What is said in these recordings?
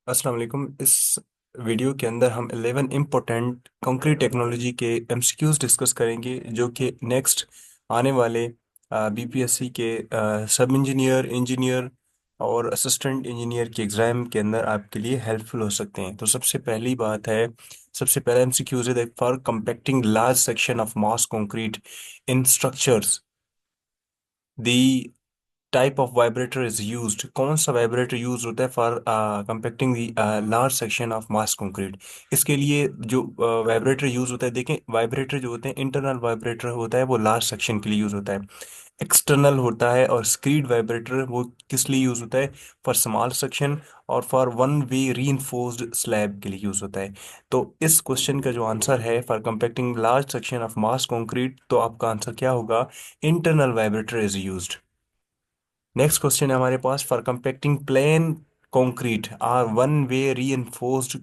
अस्सलाम वालेकुम। इस वीडियो के अंदर हम 11 इम्पोर्टेंट कंक्रीट टेक्नोलॉजी के एमसीक्यूज डिस्कस करेंगे, जो कि नेक्स्ट आने वाले बीपीएससी के सब इंजीनियर, इंजीनियर और असिस्टेंट इंजीनियर के एग्ज़ाम के अंदर आपके लिए हेल्पफुल हो सकते हैं। तो सबसे पहला एमसीक्यूज है for compacting large section of mass concrete in structures, the type of vibrator is used. कौन सा वाइब्रेटर यूज होता है for compacting the large section of mass concrete. इसके लिए जो वाइब्रेटर यूज होता है, देखें, वाइब्रेटर जो होते हैं, इंटरनल वाइब्रेटर होता है वो लार्ज सेक्शन के लिए यूज होता है। एक्सटर्नल होता है और स्क्रीड वाइब्रेटर वो किस लिए यूज होता है? फॉर स्मॉल सेक्शन और for one way reinforced slab के लिए यूज होता है। तो इस क्वेश्चन का जो आंसर है for compacting large section of mass concrete, तो आपका आंसर क्या होगा? Internal vibrator is used. Next question है हमारे पास, for compacting plain concrete or one way reinforced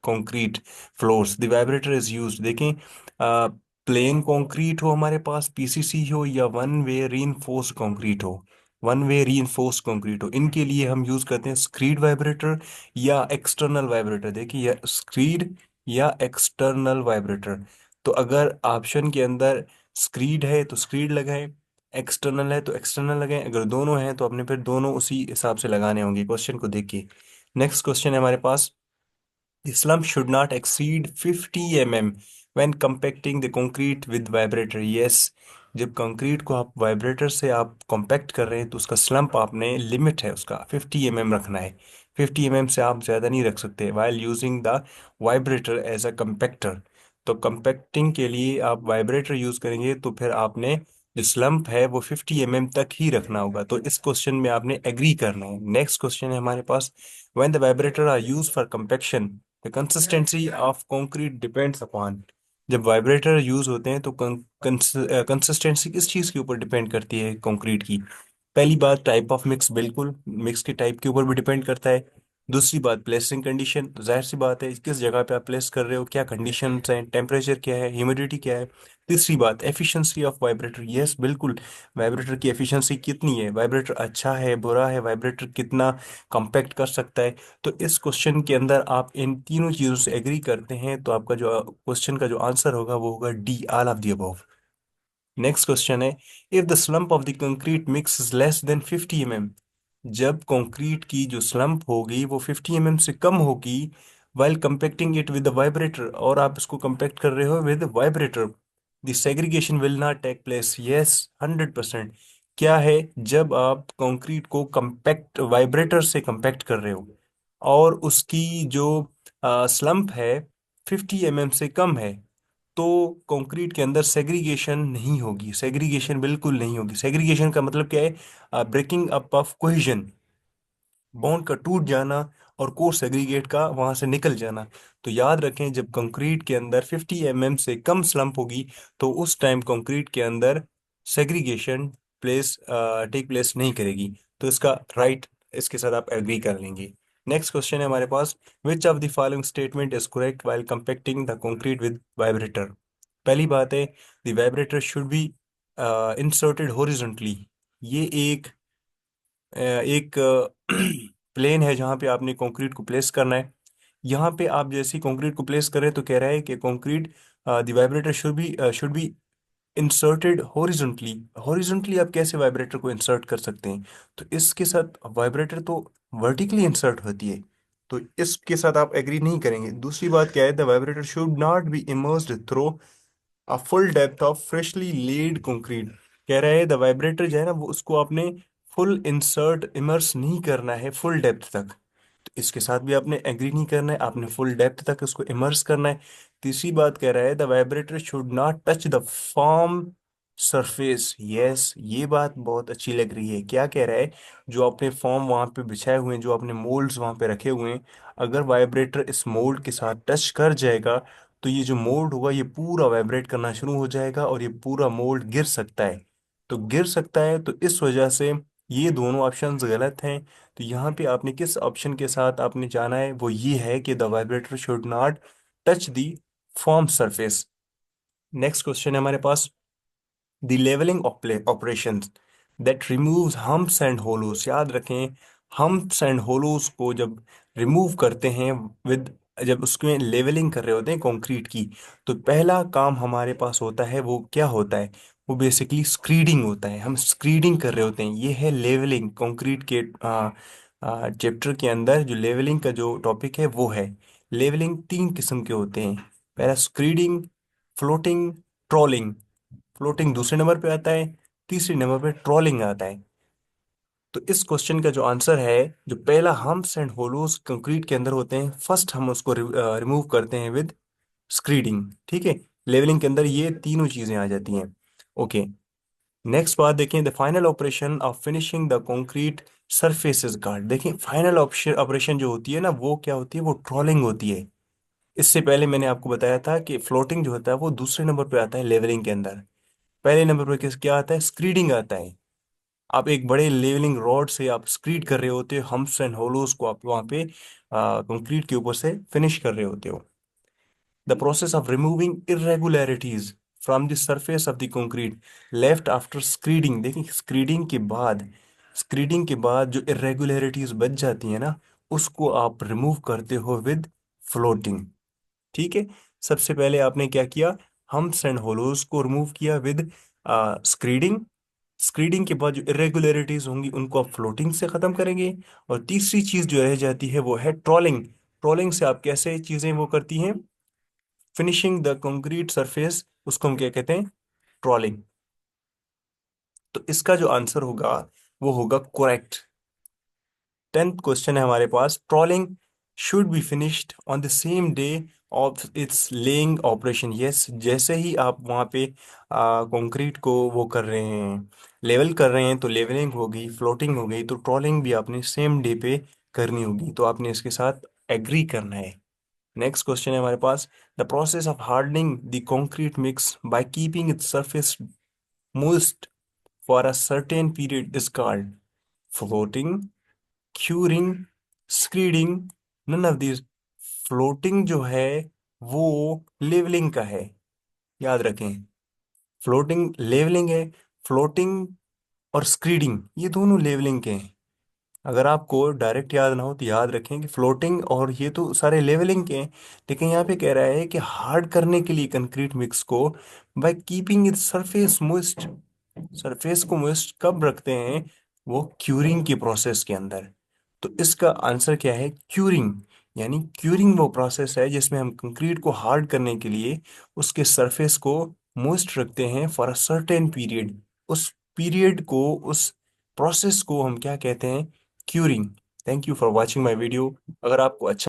concrete floors the vibrator is used. देखें, प्लेन कंक्रीट हो हमारे पास, पीसीसी हो, या वन वे रीइंफोर्स्ड कंक्रीट हो, वन वे रीइंफोर्स्ड कंक्रीट हो, इनके लिए हम यूज करते हैं स्क्रीड वाइब्रेटर या एक्सटर्नल वाइब्रेटर। देखिए, या स्क्रीड या एक्सटर्नल वाइब्रेटर। तो अगर ऑप्शन के अंदर स्क्रीड है तो स्क्रीड लगाएं, एक्सटर्नल है तो एक्सटर्नल लगाएं, अगर दोनों हैं तो आपने फिर दोनों उसी हिसाब से लगाने होंगे। क्वेश्चन को देखिए। नेक्स्ट क्वेश्चन है हमारे पास, slump should not exceed 50 mm when compacting the concrete with vibrator। yes, जब कंक्रीट को आप वाइब्रेटर से आप कॉम्पैक्ट कर रहे हैं तो उसका स्लम्प, आपने लिमिट है उसका 50 mm रखना है। 50 mm से आप ज़्यादा नहीं रख सकते while using the vibrator as a compactor. तो कंपैक्टिंग के लिए आप वाइब्रेटर यूज़ करेंगे तो फिर आपने जो स्लम्प है वो 50 mm तक ही रखना होगा। तो इस क्वेश्चन में आपने एग्री करना है। नेक्स्ट क्वेश्चन है हमारे पास, when the vibrator are used for compaction the consistency of concrete depends upon। जब वाइब्रेटर यूज होते हैं तो कंसिस्टेंसी किस चीज के ऊपर डिपेंड करती है कंक्रीट की? पहली बात, टाइप ऑफ मिक्स, बिल्कुल मिक्स के टाइप के ऊपर भी डिपेंड करता है। दूसरी बात, प्लेसिंग कंडीशन, जाहिर सी बात है किस जगह पे आप प्लेस कर रहे हो, क्या कंडीशंस हैं, टेम्परेचर क्या है, ह्यूमिडिटी क्या है। तीसरी बात, एफिशिएंसी ऑफ वाइब्रेटर। यस, बिल्कुल, वाइब्रेटर की एफिशिएंसी कितनी है, वाइब्रेटर अच्छा है, बुरा है, वाइब्रेटर कितना कॉम्पैक्ट कर सकता है। तो इस क्वेश्चन के अंदर आप इन तीनों चीज़ों से एग्री करते हैं तो आपका जो क्वेश्चन का जो आंसर होगा वो होगा D, all of the above. Next question है, if the slump of the concrete mix is less than 50 mm। जब कंक्रीट की जो स्लम्प होगी वो 50 mm से कम होगी, while compacting it with the vibrator, और आप इसको कंपैक्ट कर रहे हो with vibrator, the segregation will not take place. Yes, 100%। क्या है, जब आप कंक्रीट को कंपैक्ट वाइब्रेटर से कंपैक्ट कर रहे हो और उसकी जो स्लम्प है 50 mm से कम है, तो कंक्रीट के अंदर सेग्रीगेशन नहीं होगी। सेग्रीगेशन बिल्कुल नहीं होगी। सेग्रीगेशन का मतलब क्या है? Breaking up of cohesion, bond का टूट जाना और कोर सेग्रीगेट का वहां से निकल जाना। तो याद रखें, जब कंक्रीट के अंदर 50 mm से कम स्लम्प होगी तो उस टाइम कंक्रीट के अंदर सेग्रीगेशन टेक प्लेस नहीं करेगी। तो इसका राइट, इसके साथ आप एग्री कर लेंगे। नेक्स्ट क्वेश्चन है हमारे पास, which of the following statement is correct while compacting the concrete with vibrator. पहली बात है, the vibrator should be inserted horizontally. ये एक प्लेन है जहाँ पे आपने कंक्रीट को प्लेस करना है। यहाँ पे आप जैसे कंक्रीट को प्लेस करें तो कह रहा है कि concrete, the vibrator should be inserted horizontally. Horizontally आप कैसे वाइब्रेटर को इंसर्ट कर सकते हैं? तो इसके साथ वाइब्रेटर तो वर्टिकली इंसर्ट होती है, तो इसके साथ आप एग्री नहीं करेंगे। दूसरी बात क्या है, the vibrator should not be immersed through a full depth of freshly laid concrete. कह रहा है द वाइब्रेटर जो है ना वो उसको आपने फुल इंसर्ट इमर्स नहीं करना है फुल डेप्थ तक। तो इसके साथ भी आपने एग्री नहीं करना है, आपने फुल डेप्थ तक उसको इमर्स करना है। तीसरी बात कह रहा है the vibrator should not touch the form surface. Yes, ये बात बहुत अच्छी लग रही है। क्या कह रहा है, जो आपने फॉर्म वहां पे बिछाए हुए हैं, जो आपने मोल्ड्स वहां पे रखे हुए हैं, अगर वाइब्रेटर इस मोल्ड के साथ टच कर जाएगा तो ये जो मोल्ड होगा ये पूरा वाइब्रेट करना शुरू हो जाएगा और ये पूरा मोल्ड गिर सकता है। तो गिर सकता है, तो इस वजह से ये दोनों ऑप्शंस गलत हैं। तो यहाँ पे आपने किस ऑप्शन के साथ आपने जाना है, वो ये है कि the vibrator should not touch the form surface. Next question है हमारे पास, the levelling operation that removes humps and hollows. याद रखें, हम्प्स एंड होलोज को जब रिमूव करते हैं विद, जब उसमें लेवलिंग कर रहे होते हैं कंक्रीट की, तो पहला काम हमारे पास होता है वो क्या होता है, वो बेसिकली स्क्रीडिंग होता है। हम स्क्रीडिंग कर रहे होते हैं, ये है लेवलिंग। कंक्रीट के चैप्टर के अंदर जो लेवलिंग का जो टॉपिक है वो है। लेवलिंग तीन किस्म के होते हैं, पहला स्क्रीडिंग, फ्लोटिंग, ट्रॉलिंग। फ्लोटिंग दूसरे नंबर पे आता है, तीसरे नंबर पे ट्रॉलिंग आता है। तो इस क्वेश्चन का जो आंसर है, जो पहला हम्प्स एंड होलोज कंक्रीट के अंदर होते हैं, फर्स्ट हम उसको रिमूव करते हैं विद स्क्रीडिंग। ठीक है, लेवलिंग के अंदर ये तीनों चीजें आ जाती हैं। ओके, नेक्स्ट बात देखें, the final operation of finishing the concrete surfaces guard. देखें फाइनल ऑपरेशन जो होती है ना, वो क्या होती है, वो ट्रॉलिंग होती है। इससे पहले मैंने आपको बताया था कि फ्लोटिंग जो होता है वो दूसरे नंबर पे आता है लेवलिंग के अंदर। पहले नंबर पे क्या आता है, स्क्रीडिंग आता है। आप एक बड़े लेवलिंग रॉड से आप स्क्रीड कर रहे होते हो, हम्प्स एंड होलोज को आप वहां पे कंक्रीट के ऊपर से फिनिश कर रहे होते हो। The process of removing irregularities from the surface of the concrete left after screeding. देखिए स्क्रीडिंग के बाद जो इरेगुलरिटीज बच जाती है ना, उसको आप रिमूव करते हो विद फ्लोटिंग। ठीक है, सबसे पहले आपने क्या किया, हम्प्स एंड होलोज को रिमूव किया विद स्क्रीडिंग। स्क्रीडिंग के बाद जो इरेगुलरिटीज होंगी उनको आप फ्लोटिंग से खत्म करेंगे। और तीसरी चीज जो रह जाती है वो है ट्रॉलिंग। ट्रॉलिंग से आप कैसे चीजें वो करती हैं, फिनिशिंग द कंक्रीट सरफेस, उसको हम क्या कहते हैं, ट्रॉलिंग। तो इसका जो आंसर होगा वो होगा करेक्ट। 10th क्वेश्चन है हमारे पास, trowelling should be finished on the same day of its laying operation. Yes, जैसे ही आप वहाँ पे कंक्रीट को वो कर रहे हैं, लेवल कर रहे हैं, तो लेवलिंग हो गई, फ्लोटिंग हो गई, तो ट्रॉलिंग भी आपने सेम डे पे करनी होगी। तो आपने इसके साथ एग्री करना है। नेक्स्ट क्वेश्चन है हमारे पास, the process of hardening the concrete mix by keeping its surface moist for a certain period is called floating, curing, screeding, none of these। Floating जो है वो लेवलिंग का है, याद रखें। फ्लोटिंग लेवलिंग है, फ्लोटिंग और स्क्रीडिंग ये दोनों लेवलिंग के हैं। अगर आपको डायरेक्ट याद ना हो तो याद रखें कि फ्लोटिंग और ये तो सारे लेवलिंग के हैं। लेकिन यहाँ पे कह रहा है कि हार्ड करने के लिए कंक्रीट मिक्स को by keeping it surface moist. Surface को मोइस्ट कब रखते हैं, वो क्यूरिंग की प्रोसेस के अंदर। तो इसका आंसर क्या है, क्यूरिंग। यानी क्यूरिंग वो प्रोसेस है जिसमें हम कंक्रीट को हार्ड करने के लिए उसके सरफेस को मोइस्ट रखते हैं फॉर अ सर्टेन पीरियड। उस पीरियड को, उस प्रोसेस को हम क्या कहते हैं, curing. Thank you for watching my video. अगर आपको अच्छा